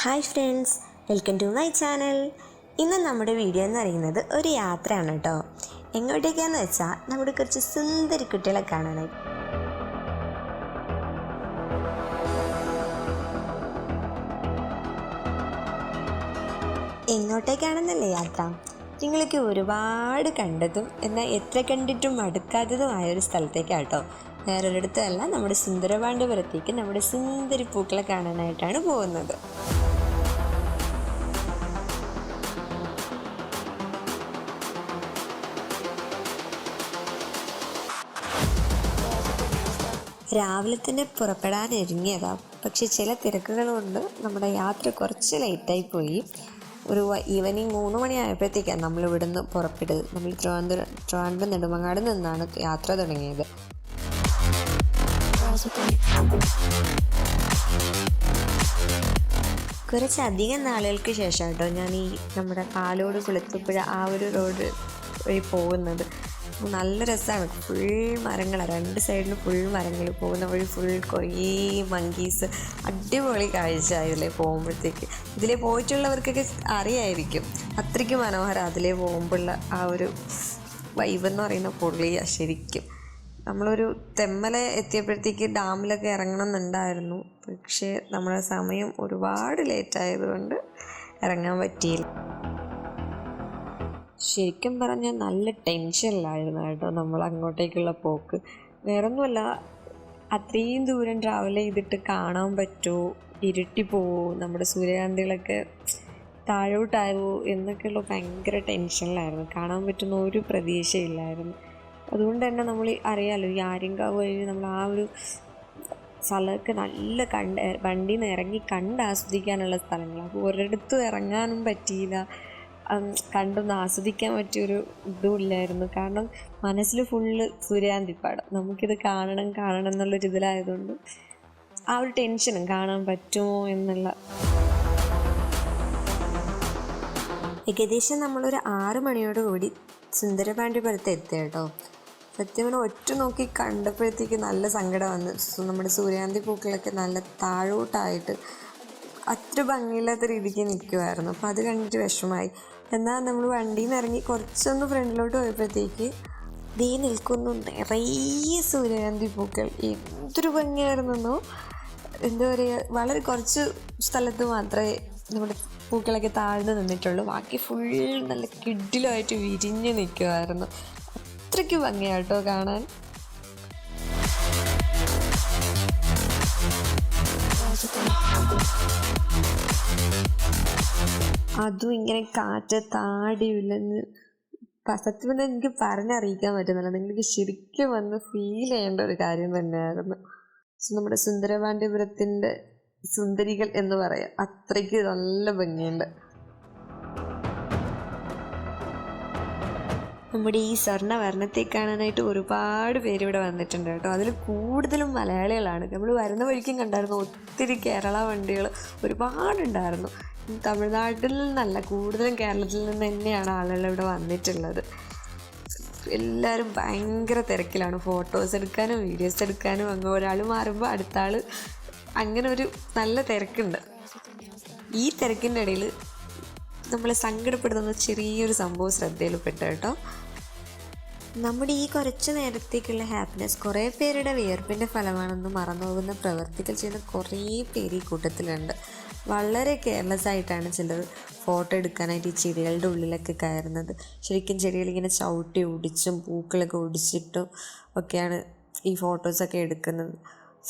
Hi friends, welcome to my channel. ഇന്ന് നമ്മുടെ video എന്ന് പറയുന്നത് ഒരു യാത്രയാണ് കേട്ടോ. എങ്ങോട്ടേക്കാന്ന് വെച്ചാൽ നമ്മുടെ കുറച്ച് സുന്ദരി കുട്ടികളെ കാണാനായി. എങ്ങോട്ടേക്കാണെന്നല്ലേ യാത്ര? നിങ്ങൾക്ക് ഒരുപാട് കണ്ടതും എന്നാൽ എത്ര കണ്ടിട്ടും മടുക്കാത്തതുമായ ഒരു സ്ഥലത്തേക്കാട്ടോ. വേറൊരിടത്തല്ല, നമ്മുടെ സുന്ദരപാണ്ഡ്യപുരത്തേക്ക് നമ്മുടെ സുന്ദരി പൂക്കളെ കാണാനായിട്ടാണ് പോകുന്നത്. രാവിലെ തന്നെ പുറപ്പെടാൻ ഒരുങ്ങിയതാ, പക്ഷെ ചില തിരക്കുകൾ കൊണ്ട് നമ്മുടെ യാത്ര കുറച്ച് ലേറ്റായി പോയി. ഒരു ഈവനിങ് 3 മണിയായപ്പോഴത്തേക്കാണ് നമ്മൾ ഇവിടുന്ന് പുറപ്പെട്ടത്. നമ്മൾ ട്രിവാൻഡ്രം നെടുമങ്ങാട് നിന്നാണ് യാത്ര തുടങ്ങിയത്. കുറച്ചധികം നാളുകൾക്ക് ശേഷം കേട്ടോ ഞാൻ ഈ നമ്മുടെ പാലോട് കുളത്തുപുഴ ആ ഒരു റോഡ് വഴി പോകുന്നത്. നല്ല രസമാണ്. ഫുൾ മരങ്ങളാണ്, 2 സൈഡിലും ഫുൾ മരങ്ങൾ. പോകുന്ന വഴി ഫുൾ കുറേ മങ്കീസ്. അടിപൊളി കാഴ്ച ഇതിലെ പോകുമ്പോഴത്തേക്ക്. ഇതിലെ പോയിട്ടുള്ളവർക്കൊക്കെ അറിയായിരിക്കും, അത്രയ്ക്ക് മനോഹരം അതിലെ പോകുമ്പോഴുള്ള ആ ഒരു വൈബെന്ന് പറയുന്ന പൊള്ളിയാണ് ശരിക്കും. നമ്മളൊരു തെമ്മല എത്തിയപ്പോഴത്തേക്ക് ഡാമിലൊക്കെ ഇറങ്ങണം എന്നുണ്ടായിരുന്നു, പക്ഷേ നമ്മുടെ സമയം ഒരുപാട് ലേറ്റായതുകൊണ്ട് ഇറങ്ങാൻ പറ്റിയില്ല. ശരിക്കും പറഞ്ഞാൽ നല്ല ടെൻഷനിലായിരുന്നു കേട്ടോ നമ്മൾ അങ്ങോട്ടേക്കുള്ള പോക്ക്. വേറൊന്നുമല്ല, അത്രയും ദൂരം ട്രാവൽ ചെയ്തിട്ട് കാണാൻ പറ്റുമോ, ഇരുട്ടി പോവോ, നമ്മുടെ സൂര്യകാന്തികളൊക്കെ താഴോട്ടാവോ എന്നൊക്കെയുള്ള ഭയങ്കര ടെൻഷനിലായിരുന്നു. കാണാൻ പറ്റുന്ന ഒരു പ്രതീക്ഷയില്ലായിരുന്നു. അതുകൊണ്ട് തന്നെ നമ്മൾ അറിയാമല്ലോ, ഈ ആര്യങ്കാവ് വഴി നമ്മൾ ആ ഒരു സ്ഥലമൊക്കെ നല്ല വണ്ടിയിൽ നിന്ന് ഇറങ്ങി ആസ്വദിക്കാനുള്ള സ്ഥലങ്ങളാണ്. അപ്പോൾ ഒരിടത്തും ഇറങ്ങാനും പറ്റിയില്ല, കണ്ടൊന്ന് ആസ്വദിക്കാൻ പറ്റിയൊരു ഇതും ഇല്ലായിരുന്നു. കാരണം മനസ്സിൽ ഫുള്ള് സൂര്യകാന്തിപ്പാടം. നമുക്കിത് കാണണം എന്നുള്ളൊരിതിലായതുകൊണ്ട് ആ ഒരു ടെൻഷനും കാണാൻ പറ്റുമോ എന്നുള്ള. ഏകദേശം നമ്മളൊരു 6 മണിയോടുകൂടി സുന്ദരപാണ്ഡ്യപുരത്ത് എത്തി കേട്ടോ. സത്യം പറഞ്ഞാൽ ഒറ്റ നോക്കി കണ്ടപ്പോഴത്തേക്ക് നല്ല സങ്കടം വന്നു. നമ്മുടെ സൂര്യകാന്തി പൂക്കളൊക്കെ നല്ല താഴോട്ടായിട്ട് അത്ര ഭംഗിയില്ലാത്ത രീതിക്ക് നിൽക്കുമായിരുന്നു. അപ്പോൾ അത് കണ്ടിട്ട് വിഷമമായി. എന്നാൽ നമ്മൾ വണ്ടിയിൽ നിന്ന് ഇറങ്ങി കുറച്ചൊന്ന് ഫ്രണ്ടിലോട്ട് പോയപ്പോഴത്തേക്ക് ദേ നിൽക്കുന്നു നിറയെ സൂര്യകാന്തി പൂക്കൾ. എന്തൊരു ഭംഗിയായിരുന്നോ, എന്താ പറയുക, വളരെ കുറച്ച് സ്ഥലത്ത് മാത്രമേ നമ്മുടെ പൂക്കളൊക്കെ താഴ്ന്നു നിന്നിട്ടുള്ളൂ. ബാക്കി ഫുൾ നല്ല കിഡിലുമായിട്ട് വിരിഞ്ഞ് നിൽക്കുമായിരുന്നു. അത്രയ്ക്ക് ഭംഗിയാട്ടോ കാണാൻ. അതും ഇങ്ങനെ കാറ്റ് താടി ഉല്ലെന്ന് സത്യം പറഞ്ഞാൽ എനിക്ക് പറഞ്ഞറിയിക്കാൻ പറ്റുന്നില്ല. നിങ്ങൾക്ക് ശരിക്കും വന്ന് ഫീൽ ചെയ്യേണ്ട ഒരു കാര്യം തന്നെയായിരുന്നു. നമ്മുടെ സുന്ദരപാണ്ഡ്യപുരത്തിൻ്റെ സുന്ദരികൾ എന്ന് പറയാം, അത്രയ്ക്ക് നല്ല ഭംഗിയുണ്ട്. നമ്മുടെ ഈ സ്വർണ്ണവർണ്ണത്തെ കാണാനായിട്ട് ഒരുപാട് പേര് ഇവിടെ വന്നിട്ടുണ്ട് കേട്ടോ. അതിൽ കൂടുതലും മലയാളികളാണ്. നമ്മൾ വരുന്ന വഴിക്കും കണ്ടായിരുന്നു ഒത്തിരി കേരള വണ്ടികൾ ഒരുപാടുണ്ടായിരുന്നു. തമിഴ്നാട്ടിൽ നിന്നല്ല, കൂടുതലും കേരളത്തിൽ നിന്ന് തന്നെയാണ് ആളുകൾ ഇവിടെ വന്നിട്ടുള്ളത്. എല്ലാവരും ഭയങ്കര തിരക്കിലാണ്. ഫോട്ടോസ് എടുക്കാനും വീഡിയോസ് എടുക്കാനും അങ്ങ് ഒരാൾ മാറുമ്പോൾ അടുത്ത ആൾ, അങ്ങനെ ഒരു നല്ല തിരക്കുണ്ട്. ഈ തിരക്കിൻ്റെ ഇടയിൽ നമ്മളെ സങ്കടപ്പെടുത്തുന്ന ചെറിയൊരു സംഭവം ശ്രദ്ധയിൽപ്പെട്ടു കേട്ടോ. നമ്മുടെ ഈ കുറച്ച് നേരത്തേക്കുള്ള ഹാപ്പിനെസ് കുറേ പേരുടെ വിയർപ്പിൻ്റെ ഫലമാണെന്ന് മറന്നുപോകുന്ന പ്രവർത്തികൾ ചെയ്യുന്ന കുറേ പേര് ഈ കൂട്ടത്തിലുണ്ട്. വളരെ കെയർലെസ് ആയിട്ടാണ് ചിലർ ഫോട്ടോ എടുക്കാനായിട്ട് ഈ ചെടികളുടെ ഉള്ളിലൊക്കെ കയറുന്നത്. ശരിക്കും ചെടികളിങ്ങനെ ചവിട്ടി ഒടിച്ചും പൂക്കളൊക്കെ ഒടിച്ചിട്ടും ഒക്കെയാണ് ഈ ഫോട്ടോസൊക്കെ എടുക്കുന്നത്.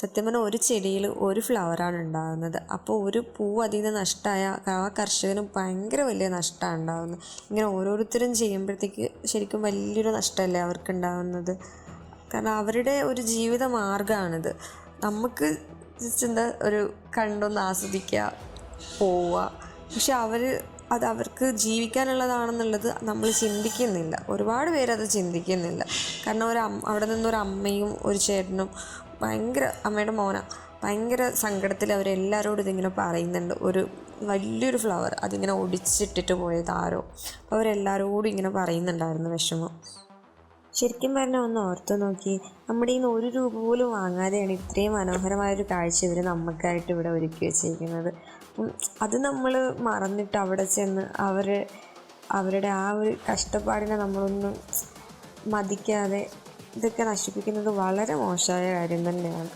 സത്യം പറഞ്ഞാൽ ഒരു ചെടിയിൽ ഒരു ഫ്ലവറാണ് ഉണ്ടാകുന്നത്. അപ്പോൾ ഒരു പൂവ് അതിൽ നിന്ന് നഷ്ടമായ ആ കർഷകന് ഭയങ്കര വലിയ നഷ്ടമാണ് ഉണ്ടാകുന്നത്. ഇങ്ങനെ ഓരോരുത്തരും ചെയ്യുമ്പോഴത്തേക്ക് ശരിക്കും വലിയൊരു നഷ്ടമല്ലേ അവർക്കുണ്ടാകുന്നത്. കാരണം അവരുടെ ഒരു ജീവിത മാർഗ്ഗമാണിത്. നമുക്ക് ജസ്റ്റ് എന്താ ഒരു കണ്ടൊന്ന് ആസ്വദിക്കുക, പോവുക. പക്ഷെ അവർക്ക് ജീവിക്കാനുള്ളതാണെന്നുള്ളത് നമ്മൾ ചിന്തിക്കുന്നില്ല. ഒരുപാട് പേരത് ചിന്തിക്കുന്നില്ല. കാരണം അവിടെ നിന്നൊരു അമ്മയും ഒരു ചേട്ടനും ഭയങ്കര, അമ്മയുടെ മോന ഭയങ്കര സങ്കടത്തിൽ അവരെല്ലാവരോടും ഇതിങ്ങനെ പറയുന്നുണ്ട്. ഒരു വലിയൊരു ഫ്ലവർ അതിങ്ങനെ ഒടിച്ചിട്ടിട്ട് പോയത് ആരോ. അപ്പോൾ അവരെല്ലാവരോടും ഇങ്ങനെ പറയുന്നുണ്ടായിരുന്നു വിഷമം. ശരിക്കും പറഞ്ഞാൽ ഒന്ന് ഓർത്ത് നോക്കി, നമ്മുടെ ഇന്ന് 1 രൂപ പോലും വാങ്ങാതെയാണ് ഇത്രയും മനോഹരമായൊരു കാഴ്ച ഇവർ നമുക്കായിട്ട് ഇവിടെ ഒരുക്കി വെച്ചിരിക്കുന്നത്. അത് നമ്മൾ മറന്നിട്ട് അവിടെ ചെന്ന് അവരുടെ ആ ഒരു കഷ്ടപ്പാടിനെ നമ്മളൊന്നും മതിക്കാതെ ഇതൊക്കെ നശിപ്പിക്കുന്നത് വളരെ മോശമായ കാര്യം തന്നെയാണ്.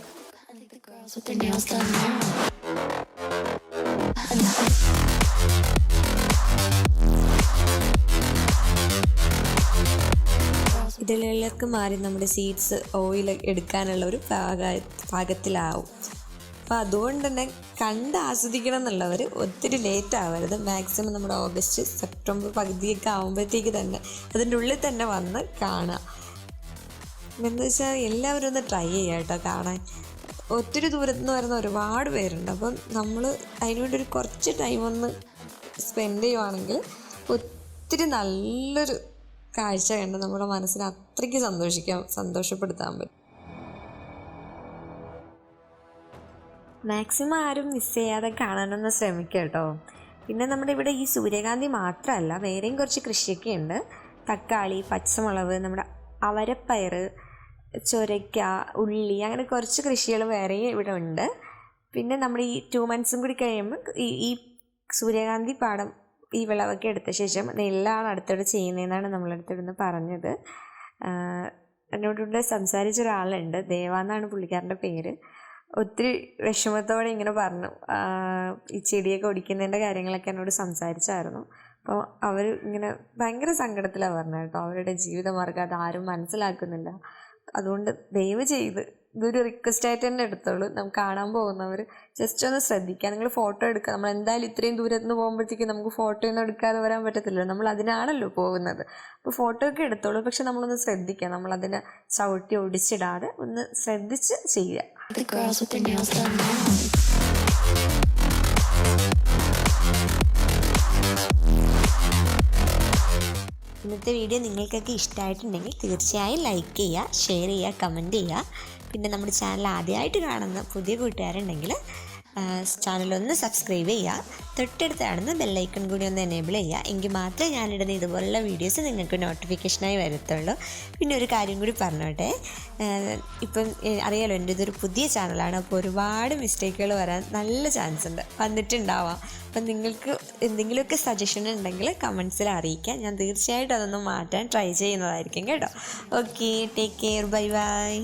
ഇതിലേക്ക് മാറി നമ്മുടെ സീഡ്സ് ഓയിൽ എടുക്കാനുള്ള ഒരു പാകത്തിലാവും. അപ്പോൾ അതുകൊണ്ട് തന്നെ കണ്ട് ആസ്വദിക്കണം എന്നുള്ളവർ ഒത്തിരി ലേറ്റ് ആവരുത്. മാക്സിമം നമ്മുടെ ഓഗസ്റ്റ് സെപ്റ്റംബർ പകുതിയൊക്കെ ആകുമ്പോഴത്തേക്ക് തന്നെ അതിൻ്റെ ഉള്ളിൽ തന്നെ വന്ന് കാണുക. എന്ന് വെച്ചാൽ എല്ലാവരും ഒന്ന് ട്രൈ ചെയ്യുക കേട്ടോ കാണാൻ. ഒത്തിരി ദൂരത്തു നിന്ന് വരുന്ന ഒരുപാട് പേരുണ്ട്. അപ്പം നമ്മൾ അതിനുവേണ്ടി ഒരു കുറച്ച് ടൈം ഒന്ന് സ്പെൻഡ് ചെയ്യുവാണെങ്കിൽ ഒത്തിരി നല്ലൊരു കാഴ്ച കണ്ട് നമ്മുടെ മനസ്സിനെ അത്രയ്ക്ക് സന്തോഷപ്പെടുത്താൻ പറ്റും. മാക്സിമം ആരും മിസ് ചെയ്യാതെ കാണാനൊന്ന് ശ്രമിക്കുക കേട്ടോ. പിന്നെ നമ്മുടെ ഇവിടെ ഈ സൂര്യകാന്തി മാത്രമല്ല, വേറെയും കുറച്ച് കൃഷിയൊക്കെ ഉണ്ട്. തക്കാളി, പച്ചമുളക്, നമ്മുടെ അവരപ്പയർ, ചൊരയ്ക്ക, ഉള്ളി, അങ്ങനെ കുറച്ച് കൃഷികൾ വേറെയും ഇവിടെ ഉണ്ട്. പിന്നെ നമ്മൾ ഈ 2 months കൂടി കഴിയുമ്പോൾ ഈ സൂര്യകാന്തി പാടം ഈ വിളവൊക്കെ എടുത്ത ശേഷം നെല്ലാണ് അടുത്തോടെ ചെയ്യുന്നതെന്നാണ് നമ്മളടുത്തിരുന്ന് പറഞ്ഞത്. എന്നോടുകൂടെ സംസാരിച്ച ഒരാളുണ്ട്, ദേവാന്നാണ് പുള്ളിക്കാരൻ്റെ പേര്. ഒത്തിരി വിഷമത്തോടെ ഇങ്ങനെ പറഞ്ഞു, ഈ ചെടിയൊക്കെ ഒടിക്കുന്നതിൻ്റെ കാര്യങ്ങളൊക്കെ എന്നോട് സംസാരിച്ചായിരുന്നു. അപ്പോൾ അവർ ഇങ്ങനെ ഭയങ്കര സങ്കടത്തിലാണ് പറഞ്ഞത് കേട്ടോ. അവരുടെ ജീവിതമാർഗ്ഗം അതാരും മനസ്സിലാക്കുന്നില്ല. അതുകൊണ്ട് ദയവ് ചെയ്ത് ഇതൊരു റിക്വസ്റ്റായിട്ട് തന്നെ എടുത്തോളൂ. നമുക്ക് കാണാൻ പോകുന്നവർ ജസ്റ്റ് ഒന്ന് ശ്രദ്ധിക്കുക. നിങ്ങൾ ഫോട്ടോ എടുക്കുക. നമ്മൾ എന്തായാലും ഇത്രയും ദൂരത്ത് നിന്ന് പോകുമ്പോഴത്തേക്കും നമുക്ക് ഫോട്ടോ ഒന്നും എടുക്കാതെ വരാൻ പറ്റത്തില്ലല്ലോ. നമ്മൾ അതിനാണല്ലോ പോകുന്നത്. അപ്പോൾ ഫോട്ടോ ഒക്കെ എടുത്തോളൂ. പക്ഷെ നമ്മളൊന്ന് ശ്രദ്ധിക്കുക. നമ്മളതിനെ ചവിട്ടി ഒടിച്ചിടാതെ ഒന്ന് ശ്രദ്ധിച്ച് ചെയ്യുക. ഇന്നത്തെ വീഡിയോ നിങ്ങൾക്കൊക്കെ ഇഷ്ടമായിട്ടുണ്ടെങ്കിൽ തീർച്ചയായും ലൈക്ക് ചെയ്യുക, ഷെയർ ചെയ്യുക, കമൻറ്റ് ചെയ്യുക. പിന്നെ നമ്മുടെ ചാനൽ ആദ്യമായിട്ട് കാണുന്ന പുതിയ കൂട്ടുകാരുണ്ടെങ്കിൽ ചാനലൊന്ന് സബ്സ്ക്രൈബ് ചെയ്യുക. തൊട്ടടുത്ത് കാണുന്ന ബെല്ലൈക്കൺ കൂടി ഒന്ന് എനേബിൾ ചെയ്യുക. എങ്കിൽ മാത്രമേ ഞാനിടുന്ന ഇതുപോലുള്ള വീഡിയോസ് നിങ്ങൾക്ക് നോട്ടിഫിക്കേഷനായി വരത്തുള്ളൂ. പിന്നെ ഒരു കാര്യം കൂടി പറഞ്ഞോട്ടെ, ഇപ്പം അറിയാലോ എൻ്റെ ഇതൊരു പുതിയ ചാനലാണ്. അപ്പോൾ ഒരുപാട് മിസ്റ്റേക്കുകൾ വരാൻ നല്ല ചാൻസ് ഉണ്ട്, വന്നിട്ടുണ്ടാവാം. അപ്പം നിങ്ങൾക്ക് എന്തെങ്കിലുമൊക്കെ സജഷൻ ഉണ്ടെങ്കിൽ കമൻസിൽ അറിയിക്കാം. ഞാൻ തീർച്ചയായിട്ടും അതൊന്ന് മാറ്റാൻ ട്രൈ ചെയ്യുന്നതായിരിക്കും കേട്ടോ. Okay, take care, bye bye.